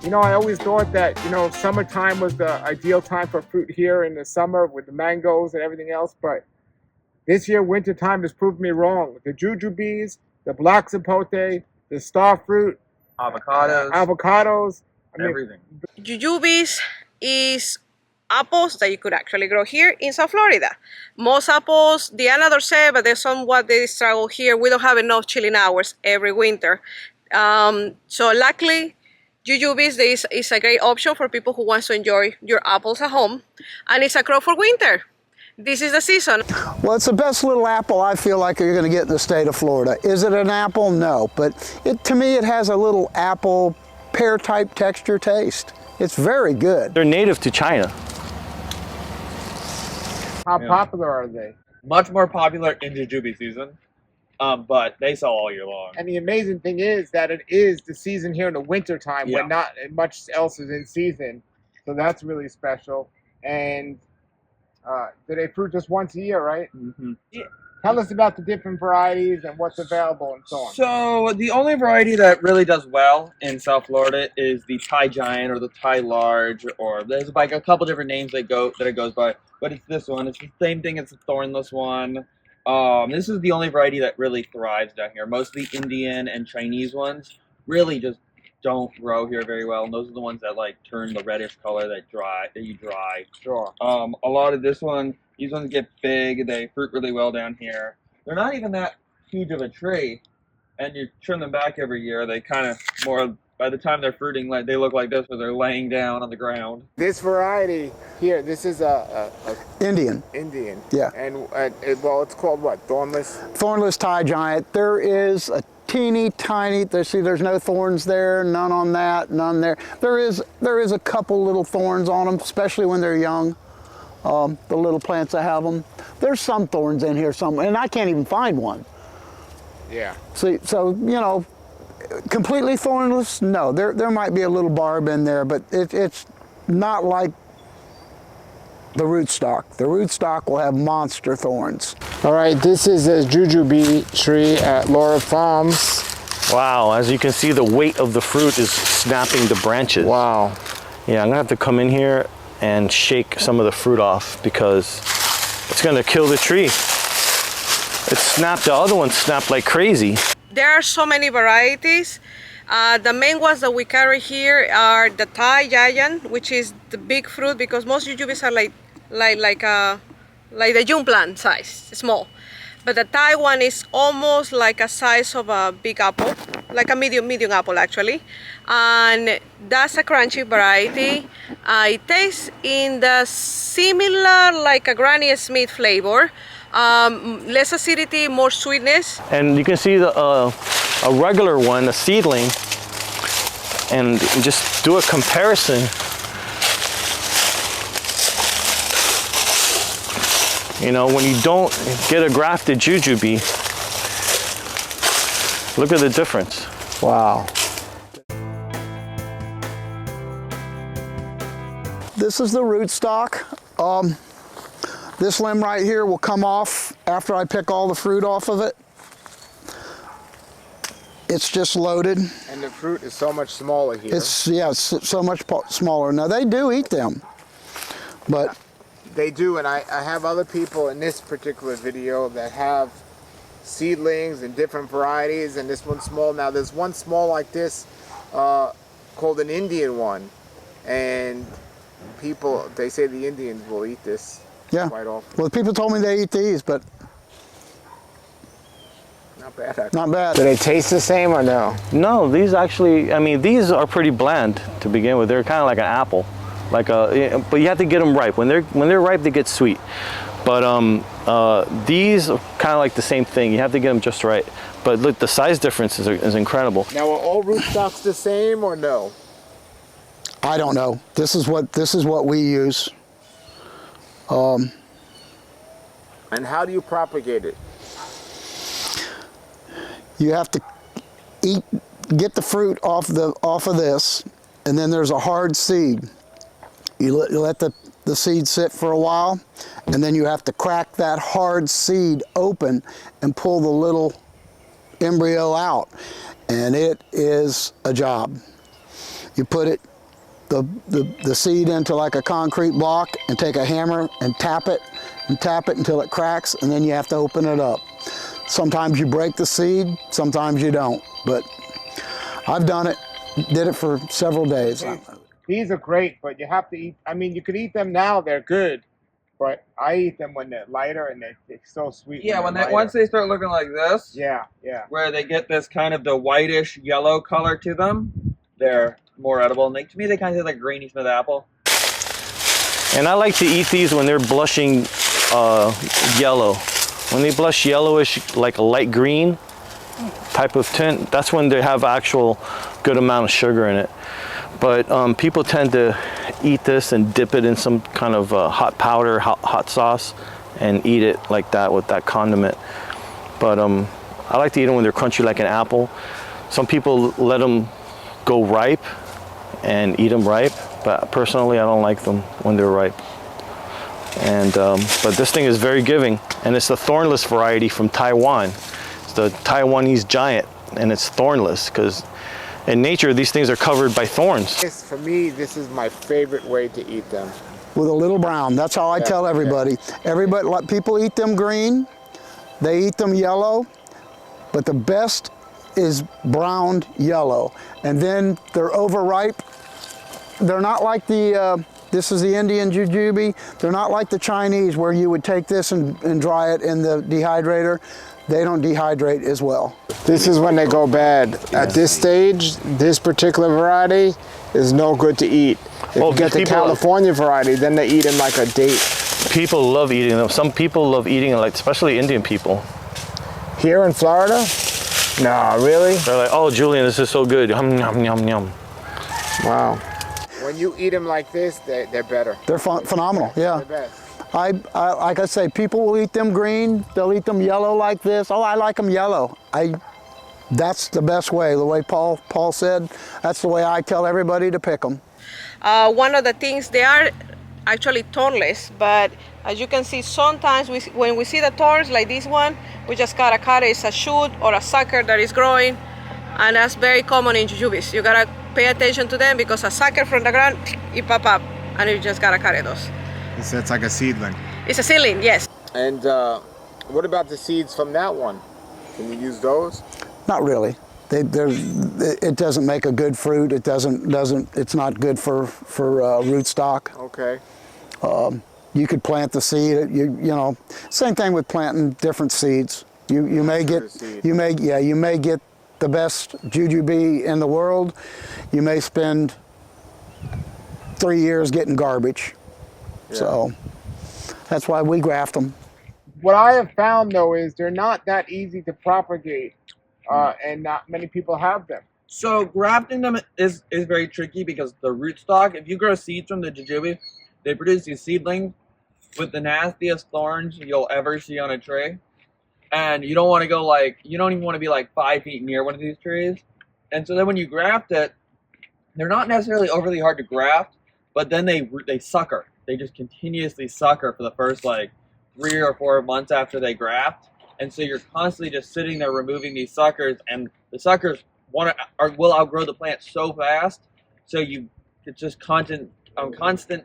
You know, I always thought that, you know, summertime was the ideal time for fruit here in the summer with the mangoes and everything else, but this year wintertime has proved me wrong. The jujubes, the black zapote, the star fruit, avocados, I mean, everything. Jujubes is apples that you could actually grow here in South Florida. Most apples, the another say, but there's somewhat they struggle here. We don't have enough chilling hours every winter. So luckily, Jujubes is a great option for people who want to enjoy your apples at home. And it's a crop for winter. This is the season. Well, it's the best little apple I feel like you're going to get in the state of Florida. Is it an apple? No, but to me it has a little apple pear type texture taste. It's very good. They're native to China. how popular are they? Much more popular in Jujube season, but they sell all year long. And the amazing thing is that it is the season here in the winter time when not much else is in season. So that's really special. And they fruit just once a year, right? Mm-hmm. Yeah. Tell us about the different varieties and what's available and so on. So the only variety that really does well in South Florida is the Thai Giant or the Thai Large, or there's like a couple different names that it goes by, but it's this one. It's the same thing. It's a thornless one. This is the only variety that really thrives down here. Most of the Indian and Chinese ones really just don't grow here very well, and those are the ones that like turn the reddish color that you dry. Sure. A lot of these ones get big. They fruit really well down here. They're not even that huge of a tree, and you trim them back every year. They kind of more, by the time they're fruiting, like they look like this, where they're laying down on the ground. This variety here, this is a Indian. Indian. Yeah. And well, it's called what? Thornless. Thornless Thai Giant. There is a teeny tiny. There's no thorns there. None on that. None there. There is a couple little thorns on them, especially when they're young. The little plants that have them. There's some thorns in here somewhere, and I can't even find one. Yeah. So you know, completely thornless? No, there might be a little barb in there, but it's not like the rootstock. The rootstock will have monster thorns. All right, this is a Jujube tree at Lara Farms. Wow, as you can see, the weight of the fruit is snapping the branches. Wow. Yeah, I'm gonna have to come in here and shake some of the fruit off because it's gonna kill the tree. It snapped, the other one snapped like crazy. There are so many varieties. The main ones that we carry here are the Thai Giant, which is the big fruit, because most Jujubes are like the June plant size, small. But the Thai one is almost like a size of a big apple, like a medium apple actually. And that's a crunchy variety. It tastes in the similar like a Granny Smith flavor. Less acidity, more sweetness. And you can see a regular one, a seedling, and just do a comparison. You know, when you don't get a grafted jujube, look at the difference. Wow. This is the rootstock. This limb right here will come off after I pick all the fruit off of it. It's just loaded. And the fruit is so much smaller here. It's so much smaller. Now they do eat them, but they do, and I have other people in this particular video that have seedlings and different varieties, and this one's small. Now there's one small like this called an Indian one, and people, they say the Indians will eat this quite often. Well, people told me they eat these, but not bad actually. Not bad. Do they taste the same or no? No, these actually, I mean, these are pretty bland to begin with. They're kind of like an apple. But you have to get them ripe. When they're ripe, they get sweet. But these are kind of like the same thing. You have to get them just right. But look, the size difference is incredible. Now, are all rootstocks the same or no? I don't know. This is what we use. And how do you propagate it? You have to get the fruit off of this, and then there's a hard seed. You let the seed sit for a while, and then you have to crack that hard seed open and pull the little embryo out. And it is a job. You put it the seed into like a concrete block and take a hammer and tap it until it cracks, and then you have to open it up. Sometimes you break the seed, sometimes you don't, but I've done it, did it for several days. These are great, but you have to eat, I mean, you could eat them now, they're good, but I eat them when they're lighter and they're so sweet. Yeah, once they start looking like this, yeah, where they get this kind of the whitish yellow color to them, they're more edible. And to me, they kind of taste like Granny Smith apple. And I like to eat these when they're blushing yellow. When they blush yellowish, like a light green type of tint, that's when they have actual good amount of sugar in it. But people tend to eat this and dip it in some kind of hot powder, hot sauce, and eat it like that with that condiment. But I like to eat them when they're crunchy like an apple. Some people let them go ripe and eat them ripe, but personally I don't like them when they're ripe. And but this thing is very giving, and it's the thornless variety from Taiwan. It's the Taiwanese giant, and it's thornless because in nature these things are covered by thorns. For me, this is my favorite way to eat them. With a little brown, that's how I tell everybody. People eat them green, they eat them yellow, but the best is browned yellow. And then they're overripe. They're not like the, this is the Indian Jujube. They're not like the Chinese where you would take this and dry it in the dehydrator. They don't dehydrate as well. This is when they go bad. Yes. At this stage, this particular variety is no good to eat. If you get the California variety, then they eat them like a date. People love eating them. Some people love eating it, like especially Indian people. Here in Florida? No, really? They're like, oh, Julian, this is so good. Yum, yum, yum, yum. Wow. When you eat them like this, they're better. They're phenomenal, yeah. They're best. Like I say, people will eat them green, they'll eat them yellow like this. Oh, I like them yellow. That's the best way, the way Paul said, that's the way I tell everybody to pick them. One of the things, they are actually thornless, but as you can see, sometimes when we see the thorns like this one, we just gotta cut it. It's a shoot or a sucker that is growing, and that's very common in Jujubes. You gotta pay attention to them because a sucker from the ground, it pop up, and you just gotta cut it off. It's like a seedling. It's a seedling, yes. And what about the seeds from that one? Can you use those? Not really. It doesn't make a good fruit. It's not good for rootstock. Okay. You could plant the seed. You know, same thing with planting different seeds. You may get the best Jujube in the world. You may spend 3 years getting garbage. Yeah. So that's why we graft them. What I have found though is they're not that easy to propagate, and not many people have them. So grafting them is very tricky because the rootstock, if you grow seeds from the Jujube, they produce these seedlings with the nastiest thorns you'll ever see on a tree. And you don't want to go you don't even want to be like 5 feet near one of these trees. And so then when you graft it, they're not necessarily overly hard to graft, but then they sucker. They just continuously sucker for the first 3 or 4 months after they graft. And so you're constantly just sitting there removing these suckers, and the suckers will outgrow the plant so fast. So it's just constant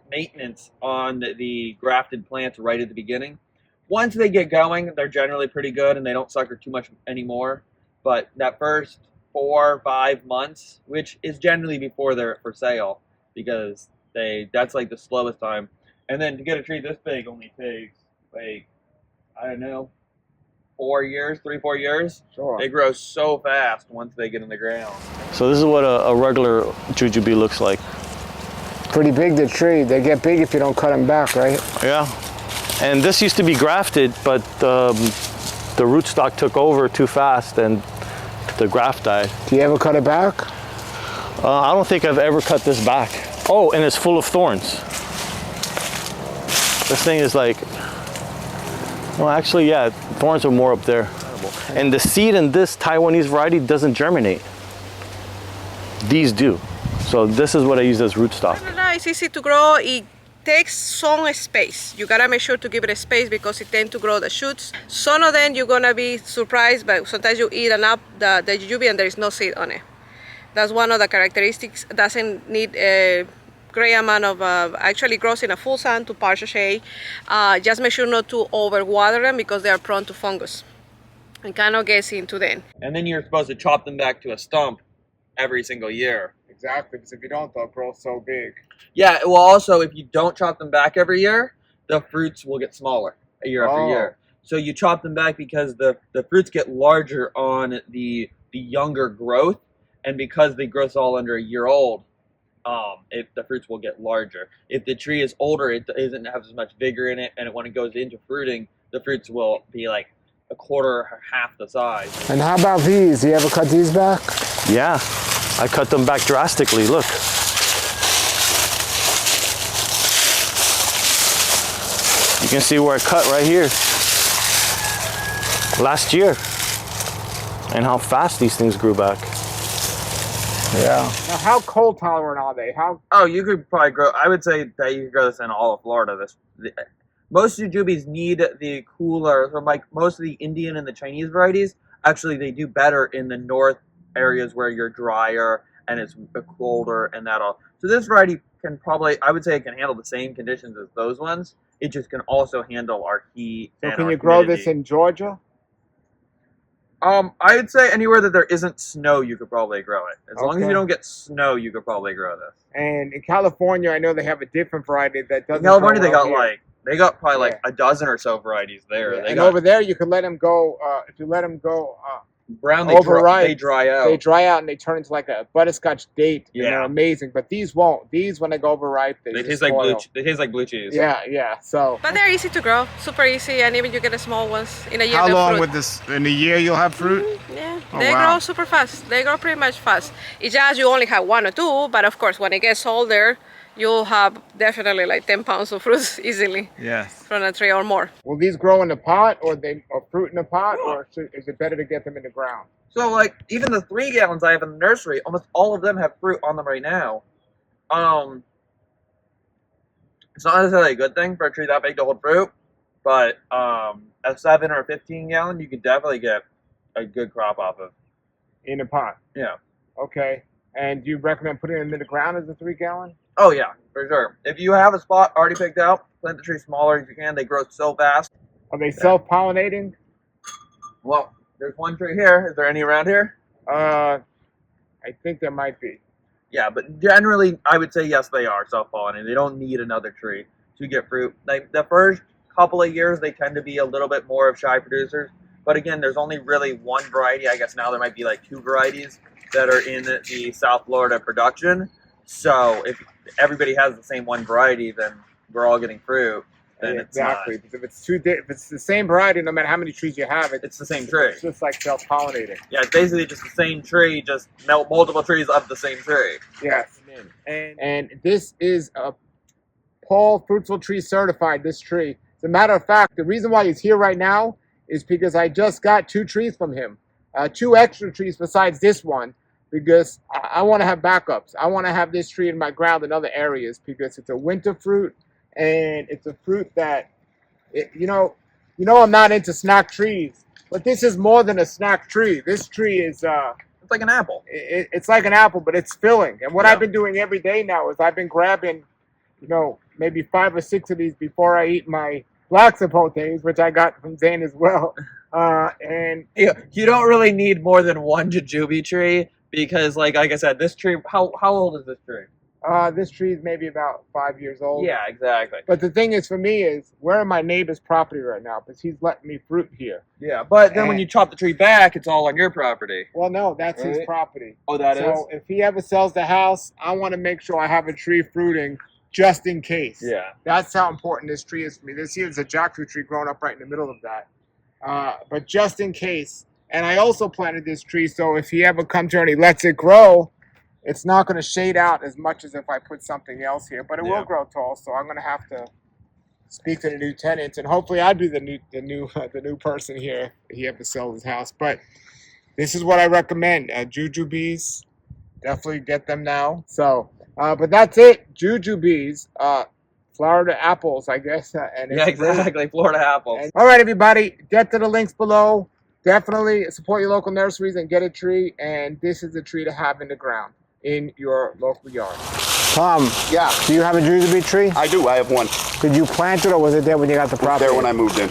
maintenance on the grafted plants right at the beginning. Once they get going, they're generally pretty good and they don't sucker too much anymore. But that first 4 or 5 months, which is generally before they're for sale, because that's like the slowest time. And then to get a tree this big only takes I don't know, 4 years, 3-4 years. Sure. They grow so fast once they get in the ground. So this is what a regular Jujube looks like. Pretty big, the tree. They get big if you don't cut them back, right? Yeah. And this used to be grafted, but the rootstock took over too fast and the graft died. Do you ever cut it back? I don't think I've ever cut this back. Oh, and it's full of thorns. This thing is well, actually, yeah, thorns are more up there. And the seed in this Taiwanese variety doesn't germinate. These do. So this is what I use as rootstock. It's easy to grow. It takes some space. You gotta make sure to give it a space because it tends to grow the shoots. Some of them you're gonna be surprised, but sometimes you eat the Jujube and there is no seed on it. That's one of the characteristics. Doesn't need great amount of, actually grows in a full sun to partial shade. Just make sure not to overwater them because they are prone to fungus. And kind of gets into them. And then you're supposed to chop them back to a stump every single year. Exactly, because if you don't, they'll grow so big. Yeah, well, also, if you don't chop them back every year, the fruits will get smaller year after year. So you chop them back because the fruits get larger on the younger growth, and because the growth's all under a year old, if the fruits will get larger. If the tree is older, it doesn't have as much vigor in it, and when it goes into fruiting, the fruits will be like a quarter or half the size. And how about these? You ever cut these back? Yeah, I cut them back drastically. Look. You can see where I cut right here. Last year. And how fast these things grew back. Yeah. Now, how cold tolerant are they? Oh, you could probably grow. I would say that you could grow this in all of Florida. Most Jujubes need the cooler. So like most of the Indian and the Chinese varieties, actually they do better in the north areas where you're drier and it's colder and that all. So this variety can probably, I would say, it can handle the same conditions as those ones. It just can also handle our heat. So and can our you grow humidity. this in Georgia? I'd say anywhere that there isn't snow, you could probably grow it. As long as Okay. you don't get snow, you could probably grow this. And in California, I know they have a different variety that doesn't. In California, grow they got well here. probably like a dozen or so varieties there. Yeah. They And got over there, you can let them go. If you let them go brown, overripe, they dry out. they dry out and they turn into like a butterscotch date. Yeah. And they're amazing. But these won't. These, when they go overripe, They just taste like blue. spoil. They taste like blue cheese. Yeah. So. But they're easy to grow, super easy, and even you get the small ones in a year. How they'll long fruit. with this? In a year, you'll have fruit. Yeah, Oh, they wow. grow super fast. They grow pretty much fast. It's just you only have one or two, but of course, when it gets older, you'll have definitely like 10 pounds of fruits easily Yes. from a tree or more. Will these grow in the pot, or fruit in the pot, or is it better to get them in the ground? So like even the 3 gallons I have in the nursery, almost all of them have fruit on them right now. It's not necessarily a good thing for a tree that big to hold fruit, but a 7 or 15 gallon you could definitely get a good crop off of. In a pot. Yeah. Okay. And do you recommend putting them in the ground as a 3 gallon? Oh yeah, for sure. If you have a spot already picked out, plant the tree smaller as you can. They grow so fast. Are they self-pollinating? Well, there's one tree here. Is there any around here? I think there might be. Yeah, but generally, I would say yes, they are self-pollinating. They don't need another tree to get fruit. Like the first couple of years, they tend to be a little bit more of shy producers. But again, there's only really one variety. I guess now there might be like 2 varieties that are in the South Florida production. So if everybody has the same one variety, then we're all getting fruit. Then Exactly. it's Because if it's the same variety, no matter how many trees you have, it's the same tree. It's just like self-pollinating. Yeah, it's basically just the same tree, just multiple trees of the same tree. Yes. And this is a Paul Fruitful Trees certified, this tree. As a matter of fact, the reason why he's here right now is because I just got 2 trees from him. 2 extra trees besides this one, because I want to have backups. I want to have this tree in my ground in other areas because it's a winter fruit, and it's a fruit that, you know I'm not into snack trees, but this is more than a snack tree. This tree is It's like an apple. it's like an apple, but it's filling. And what Yeah. I've been doing every day now is I've been grabbing, maybe 5 or 6 of these before I eat my black sapotes, which I got from Xains as well. And You don't really need more than one jujube tree because, like I said, this tree. How old is this tree? this tree is maybe about 5 years old. Yeah, exactly. But the thing is, for me, is we're in my neighbor's property right now because he's letting me fruit here. Yeah, but then when you chop the tree back, it's all on your property. Well, no, that's his Right. property. Oh, that is. So if he ever sells the house, I want to make sure I have a tree fruiting just in case. Yeah. That's how important this tree is to me. This here is a jackfruit tree growing up right in the middle of that. But just in case. And I also planted this tree so if he ever comes here and he lets it grow, it's not going to shade out as much as if I put something else here. But it will grow tall, so I'm going to have to speak to the new tenants, and hopefully I'll be the new person here if he ever sells his house. But this is what I recommend. Jujubes, definitely get them now. So, but that's it. Jujubes, Florida apples, I guess. And Yeah, it's great. exactly. Florida apple. All right, everybody, get to the links below. Definitely support your local nurseries and get a tree. And this is the tree to have in the ground in your local yard. Tom, Yeah. do you have a Jujube tree? I do. I have one. Did you plant it or was it there when you got the property? There when I moved in.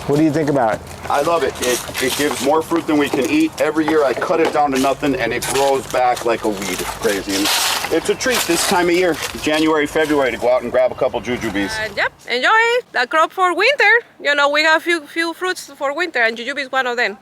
What do you think about it? I love it. It gives more fruit than we can eat. Every year I cut it down to nothing and it grows back like a weed. It's crazy. And it's a treat this time of year, January, February, to go out and grab a couple Jujubes. Yep, enjoy the crop for winter. You know, we have few fruits for winter, and Jujube is one of them.